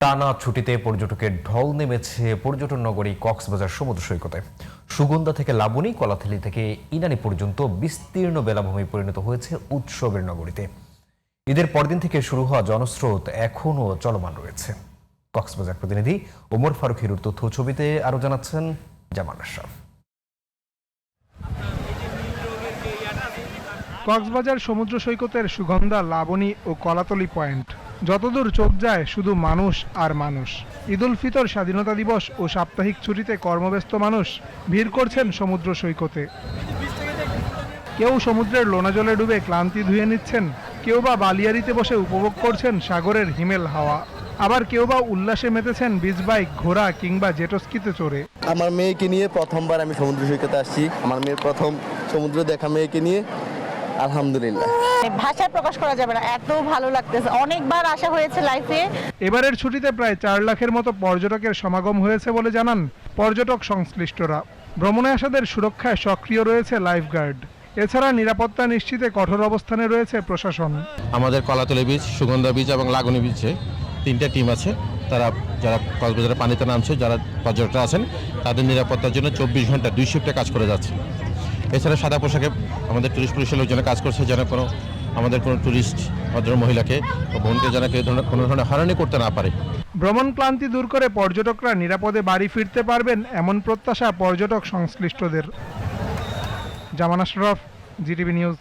টানা ছুটিতে পর্যটকের ঢল নেমেছে পর্যটন নগরী কক্সবাজার সমুদ্র সৈকতে। সুগন্ধা থেকে লাবণী, কলাথলি থেকে ইনানি পর্যন্ত বিস্তীর্ণ বেলাভূমি পরিণত হয়েছে উৎসবের নগরীতে। ঈদের পরদিন থেকে শুরু হওয়া জনস্রোত এখনও চলমান রয়েছে। কক্সবাজার প্রতিনিধি ওমর ফারুক হিরুর তথ্য ছবিতে আরো জানাচ্ছেন জামান আশরাফ। কক্সবাজার সমুদ্র সৈকতের সুগন্ধা, লাবণী ও কলাতলি পয়েন্ট, যতদূর চোখ যায় শুধু মানুষ আর মানুষ। ঈদ উল ফিতর, স্বাধীনতা দিবস ও সাপ্তাহিক ছুটিতে কর্মব্যস্ত মানুষ ভিড় করছেন সমুদ্র সৈকতে। কেউ সমুদ্রের লোনা জলে ডুবে ক্লান্তি ধুয়ে নিচ্ছেন, কেউ বা বালিয়াড়িতে বসে উপভোগ করছেন সাগরের হিমেল হাওয়া, আবার কেউ বা উল্লাসে মেতেছেন বিচ বাইক, ঘোড়া কিংবা জেটস্কিতে চড়ে। আমার মেয়েকে নিয়ে প্রথমবার আমি সমুদ্র সৈকতে আসছি। আমার মেয়ের প্রথম সমুদ্র দেখা মেয়েকে নিয়ে, আলহামদুলিল্লাহ। ভাষায় প্রকাশ করা যাবে না, এত ভালো লাগতেছে। অনেকবার আসা হয়েছে লাইফে। এবারের ছুটিতে প্রায় 4 লাখের মতো পর্যটকের সমাগম হয়েছে বলে জানান পর্যটক সংশ্লিষ্টরা। ভ্রমণে আসাদের সুরক্ষায় সক্রিয় রয়েছে লাইফগার্ড। এছাড়া নিরাপত্তা নিশ্চিতে কঠোর অবস্থানে রয়েছে প্রশাসন। আমাদের কলাতলি বিচ, সুগন্ধা বিচ এবং লাবণী বিচে 3টা টিম আছে। তারা যারা কক্সবাজারের পানিতে নামছে, যারা পর্যটক আছেন, তাদের নিরাপত্তার জন্য 24 ঘন্টা 2 শিফটে কাজ করে যাচ্ছে। এছাড়া সাদা পোশাকে আমাদের টুরিস্ট পুলিশের লোকজনে কাজ করছে, যেন আমাদের কোনো টুরিস্ট ভদ্র মহিলাকে বা বোনকে যেন কোনো ধরনের হয়রানি করতে না পারে। ভ্রমণ ক্লান্তি দূর করে পর্যটকরা নিরাপদে বাড়ি ফিরতে পারবেন, এমন প্রত্যাশা পর্যটক সংশ্লিষ্টদের। জামান আশরাফ, জিটিভি নিউজ।